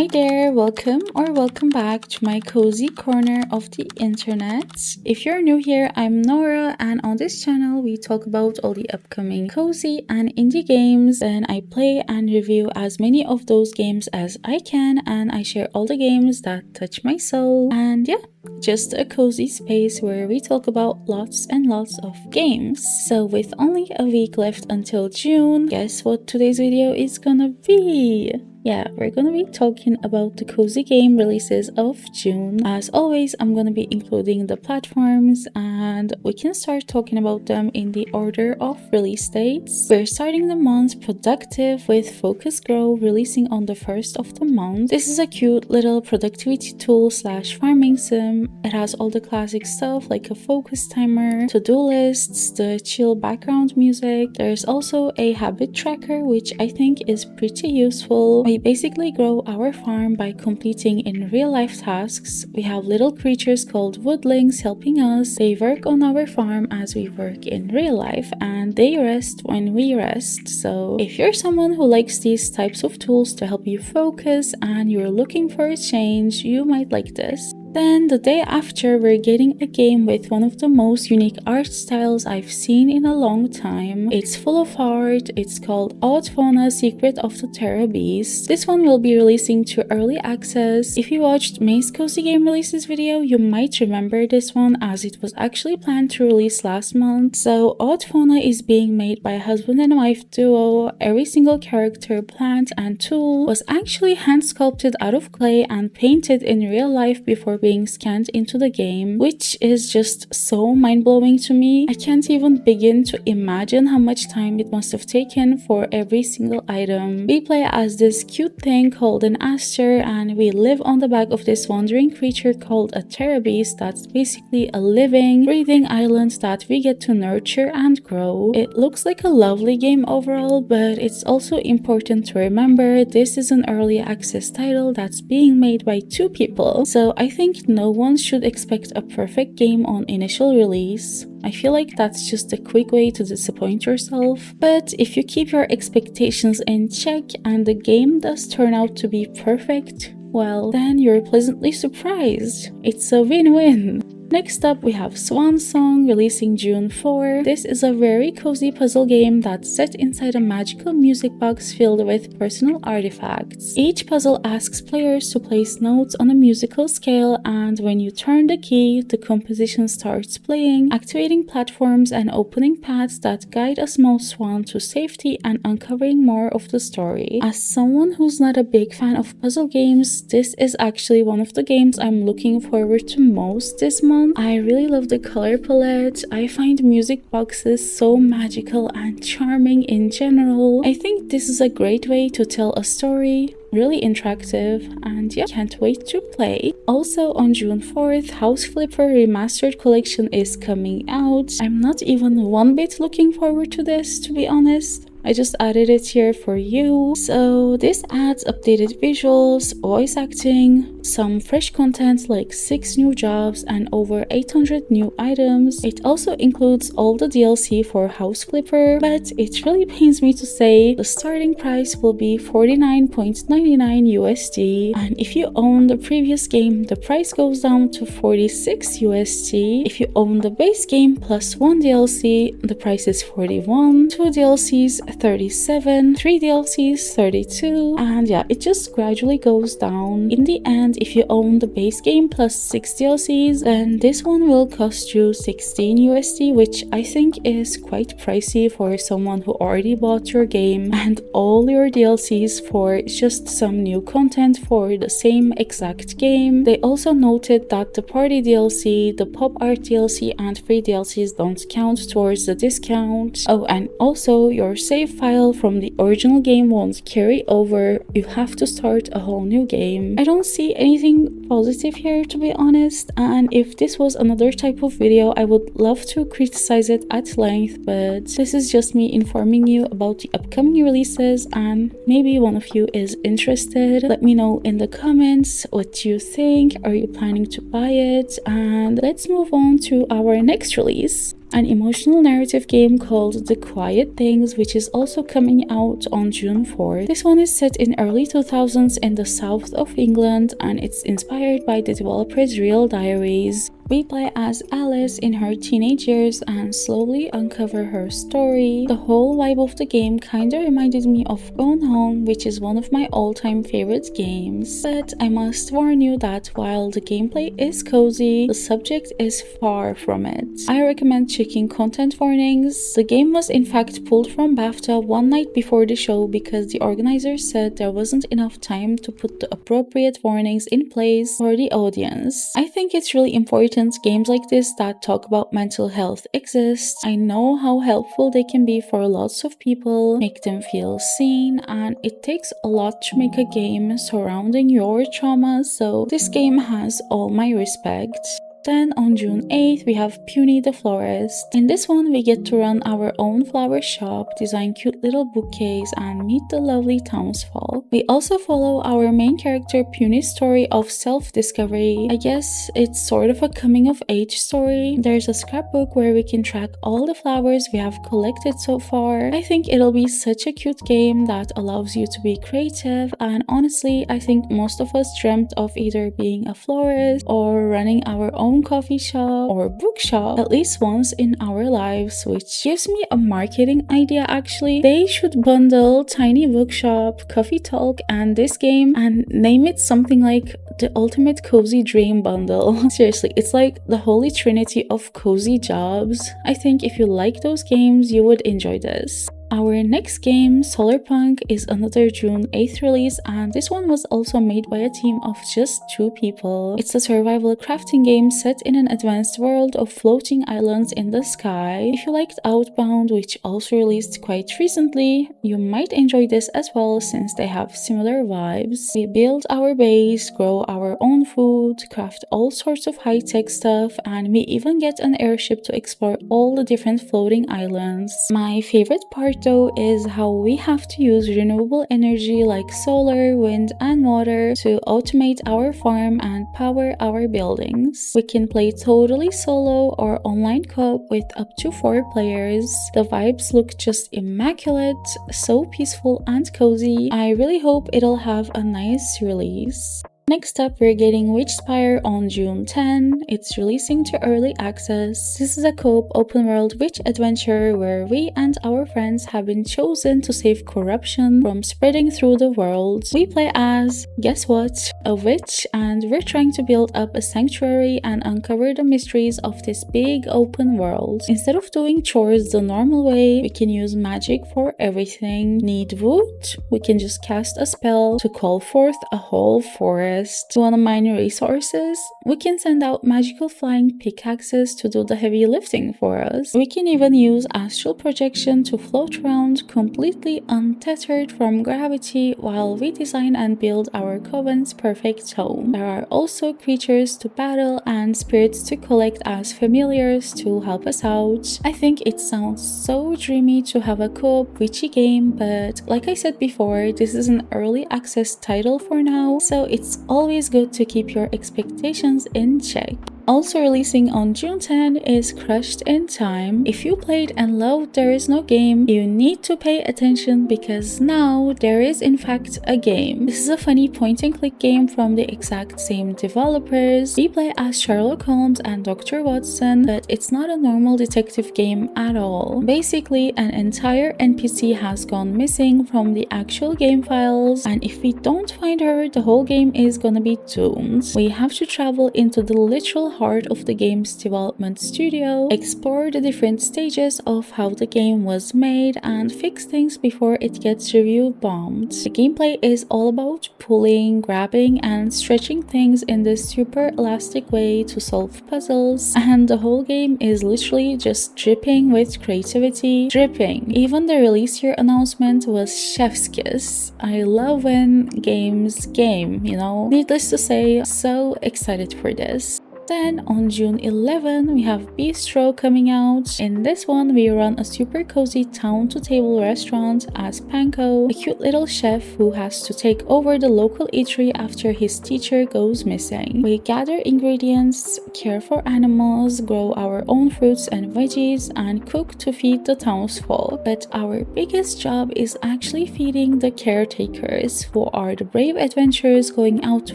Hi there, welcome back to my cozy corner of the internet. If you're new here, I'm Nora, and on this channel we talk about all the upcoming cozy and indie games. Then I play and review as many of those games as I can, and I share all the games that touch my soul. And yeah, just a cozy space where we talk about lots and lots of games. So with only a week left until June, guess what today's video is gonna be? Yeah, we're gonna be talking about the cozy game releases of June. As always, I'm gonna be including the platforms, and we can start talking about them in the order of release dates. We're starting the month productive with Focus Grow releasing on the 1st of the month. This is a cute little productivity tool slash farming sim. It has all the classic stuff like a focus timer, to-do lists, the chill background music. There's also a habit tracker, which I think is pretty useful. We basically grow our farm by completing in real-life tasks. We have little creatures called woodlings helping us. They work on our farm as we work in real life, and they rest when we rest. So if you're someone who likes these types of tools to help you focus and you're looking for a change, you might like this. Then the day after, we're getting a game with one of the most unique art styles I've seen in a long time. It's full of art. It's called OddFauna Secret of the TerraBeast. This one will be releasing to early access. If you watched May's Cozy Game Releases video, you might remember this one as it was actually planned to release last month. So OddFauna is being made by a husband and wife duo. Every single character, plant, and tool was actually hand sculpted out of clay and painted in real life before being scanned into the game, which is just so mind-blowing to me. I can't even begin to imagine how much time it must have taken for every single item. We play as this cute thing called an aster, and we live on the back of this wandering creature called a TerraBeast that's basically a living, breathing island that we get to nurture and grow. It looks like a lovely game overall, but it's also important to remember this is an early access title that's being made by two people, so I think no one should expect a perfect game on initial release. I feel like that's just a quick way to disappoint yourself. But if you keep your expectations in check and the game does turn out to be perfect, well, then you're pleasantly surprised. It's a win-win. Next up, we have Swan Song releasing June 4. This is a very cozy puzzle game that's set inside a magical music box filled with personal artifacts. Each puzzle asks players to place notes on a musical scale, and when you turn the key, the composition starts playing, activating platforms and opening paths that guide a small swan to safety and uncovering more of the story. As someone who's not a big fan of puzzle games, this is actually one of the games I'm looking forward to most this month. I really love the color palette. I find music boxes so magical and charming in general. I think this is a great way to tell a story. Really interactive, and yeah, can't wait to play. Also on June 4th, House Flipper Remastered Collection is coming out. I'm not even one bit looking forward to this, to be honest. I just added it here for you. So this adds updated visuals, voice acting, some fresh content like 6 new jobs and over 800 new items. It also includes all the DLC for House Flipper, but it really pains me to say the starting price will be $49.99 USD, and if you own the previous game, the price goes down to $46 USD. If you own the base game plus 1 DLC, the price is $41, 2 DLCs $37, 3 DLCs $32, and yeah, it just gradually goes down. In the end, if you own the base game plus 6 DLCs, then this one will cost you $16 USD, which I think is quite pricey for someone who already bought your game and all your DLCs for just some new content for the same exact game. They also noted that the party DLC, the pop art DLC, and free DLCs don't count towards the discount. Oh, and also your save file from the original game won't carry over. You have to start a whole new game. I don't see anything positive here, to be honest, and if this was another type of video, I would love to criticize it at length, but this is just me informing you about the upcoming releases, and maybe one of you is interested. Let me know in the comments what you think. Are you planning to buy it? And let's move on to our next release. an emotional narrative game called The Quiet Things, which is also coming out on June 4th. This one is set in early 2000s in the south of England, and it's inspired by the developer's real diaries. We play as Alice in her teenage years and slowly uncover her story. The whole vibe of the game kinda reminded me of Gone Home, which is one of my all-time favorite games. But I must warn you that while the gameplay is cozy, the subject is far from it. I recommend checking content warnings. The game was in fact pulled from BAFTA one night before the show because the organizers said there wasn't enough time to put the appropriate warnings in place for the audience. I think it's really important games like this that talk about mental health exist. I know how helpful they can be for lots of people, make them feel seen, and it takes a lot to make a game surrounding your trauma, so this game has all my respect. Then on June 8th, we have Puni the Florist. In this one, we get to run our own flower shop, design cute little bouquets, and meet the lovely townsfolk. We also follow our main character Puni's story of self-discovery. I guess it's sort of a coming-of-age story. There's a scrapbook where we can track all the flowers we have collected so far. I think it'll be such a cute game that allows you to be creative, and honestly, I think most of us dreamt of either being a florist or running our own coffee shop or bookshop at least once in our lives, which gives me a marketing idea actually. They should bundle tiny bookshop, coffee talk, and this game and name it something like the ultimate cozy dream bundle. Seriously, it's like the holy trinity of cozy jobs. I think if you like those games, you would enjoy this. Our next game, Solarpunk, is another June 8th release, and this one was also made by a team of just 2 people. It's a survival crafting game set in an advanced world of floating islands in the sky. If you liked Outbound, which also released quite recently, you might enjoy this as well since they have similar vibes. We build our base, grow our own food, craft all sorts of high-tech stuff, and we even get an airship to explore all the different floating islands. My favorite part though is how we have to use renewable energy like solar, wind, and water to automate our farm and power our buildings. We can play totally solo or online co-op with up to 4 players. The vibes look just immaculate, so peaceful and cozy. I really hope it'll have a nice release. Next up, we're getting Witchspire on June 10. It's releasing to early access. This is a co-op open-world witch adventure where we and our friends have been chosen to save corruption from spreading through the world. We play as, guess what, a witch, and we're trying to build up a sanctuary and uncover the mysteries of this big open world. Instead of doing chores the normal way, we can use magic for everything. Need wood? We can just cast a spell to call forth a whole forest. Want to mine resources? We can send out magical flying pickaxes to do the heavy lifting for us. We can even use astral projection to float around completely untethered from gravity while we design and build our coven's perfect home. There are also creatures to battle and spirits to collect as familiars to help us out. I think it sounds so dreamy to have a co-op witchy game, but like I said before, this is an early access title for now, so it's always good to keep your expectations in check. Also releasing on June 10 is Crushed in Time. If you played and loved There Is No Game, you need to pay attention because now there is in fact a game. This is a funny point-and-click game from the exact same developers. We play as Sherlock Holmes and Dr. Watson, but it's not a normal detective game at all. Basically, an entire NPC has gone missing from the actual game files, and if we don't find her, the whole game is gonna be doomed. We have to travel into the literal heart of the game's development studio, explore the different stages of how the game was made, and fix things before it gets review bombed. The gameplay is all about pulling, grabbing, and stretching things in this super elastic way to solve puzzles, and the whole game is literally just dripping with creativity. Dripping. Even the release year announcement was chef's kiss. I love when games game, you know? Needless to say, so excited for this. Then on June 11, we have Beastro coming out. In this one, we run a super cozy town-to-table restaurant as Panko, a cute little chef who has to take over the local eatery after his teacher goes missing. We gather ingredients, care for animals, grow our own fruits and veggies, and cook to feed the townsfolk. But our biggest job is actually feeding the caretakers, who are the brave adventurers going out to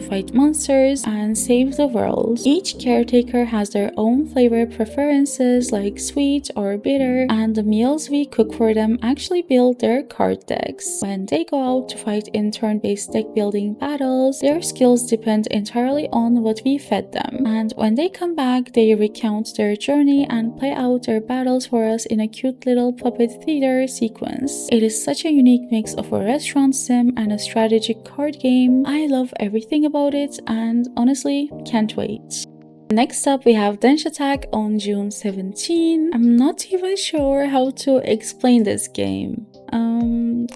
fight monsters and save the world. Each caretaker has their own flavor preferences like sweet or bitter, and the meals we cook for them actually build their card decks. When they go out to fight in turn-based deck building battles, their skills depend entirely on what we fed them. And when they come back, they recount their journey and play out their battles for us in a cute little puppet theater sequence. It is such a unique mix of a restaurant sim and a strategic card game. I love everything about it and honestly can't wait. Next up, we have Denshattack on June 17. I'm not even sure how to explain this game.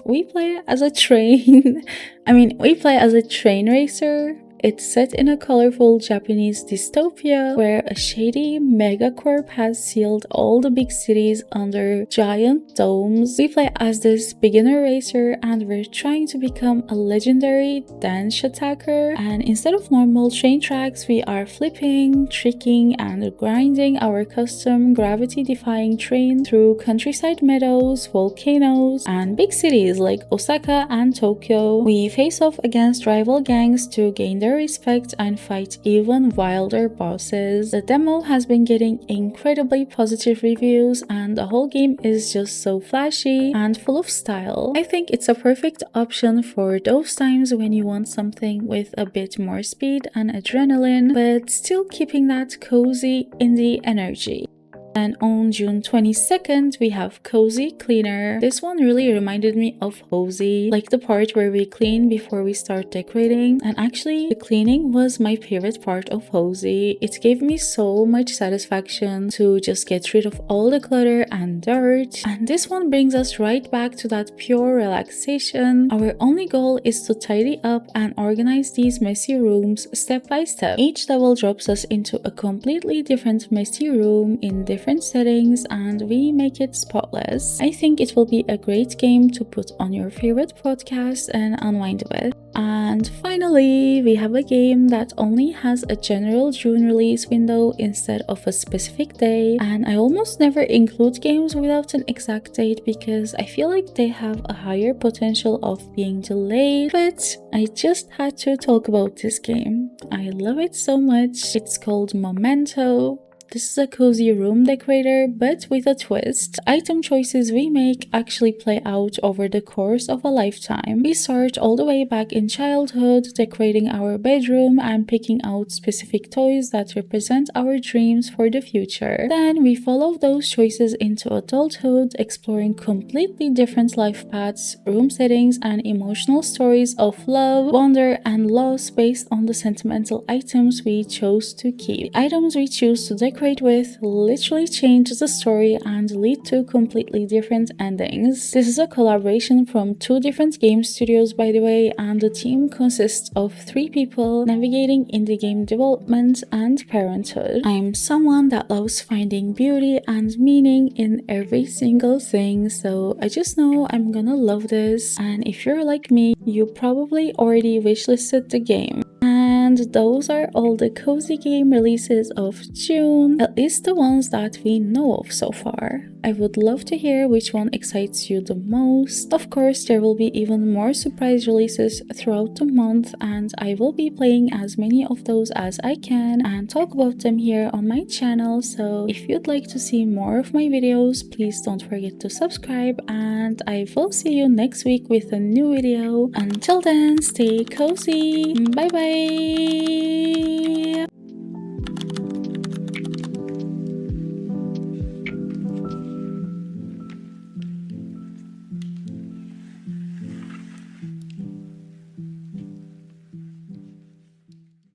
We play as a train. We play as a train racer. It's set in a colorful Japanese dystopia where a shady megacorp has sealed all the big cities under giant domes. We play as this beginner racer and we're trying to become a legendary Denshattacker. And instead of normal train tracks, we are flipping, tricking, and grinding our custom gravity-defying train through countryside meadows, volcanoes, and big cities like Osaka and Tokyo. We face off against rival gangs to gain their respect and fight even wilder bosses. The demo has been getting incredibly positive reviews and the whole game is just so flashy and full of style. I think it's a perfect option for those times when you want something with a bit more speed and adrenaline, but still keeping that cozy indie energy. And on June 22nd, we have Cozy Cleaner. This one really reminded me of Hosey, like the part where we clean before we start decorating. And actually, the cleaning was my favorite part of Hosey. It gave me so much satisfaction to just get rid of all the clutter and dirt. And this one brings us right back to that pure relaxation. Our only goal is to tidy up and organize these messy rooms step by step. Each level drops us into a completely different messy room in different settings and we make it spotless. I think it will be a great game to put on your favorite podcast and unwind with. And finally, we have a game that only has a general June release window instead of a specific day. And I almost never include games without an exact date because I feel like they have a higher potential of being delayed. But I just had to talk about this game. I love it so much. It's called Momento. This is a cozy room decorator, but with a twist. The item choices we make actually play out over the course of a lifetime. We start all the way back in childhood, decorating our bedroom and picking out specific toys that represent our dreams for the future. Then we follow those choices into adulthood, exploring completely different life paths, room settings, and emotional stories of love, wonder, and loss based on the sentimental items we chose to keep. The items we choose to decorate with literally change the story and lead to completely different endings. This is a collaboration from 2 different game studios, by the way, and the team consists of 3 people navigating indie game development and parenthood. I'm someone that loves finding beauty and meaning in every single thing, so I just know I'm gonna love this, and if you're like me, you probably already wishlisted the game. And those are all the cozy game releases of June, at least the ones that we know of so far. I would love to hear which one excites you the most. Of course, there will be even more surprise releases throughout the month and I will be playing as many of those as I can and talk about them here on my channel, so if you'd like to see more of my videos, please don't forget to subscribe and I will see you next week with a new video. Until then, stay cozy. Bye bye!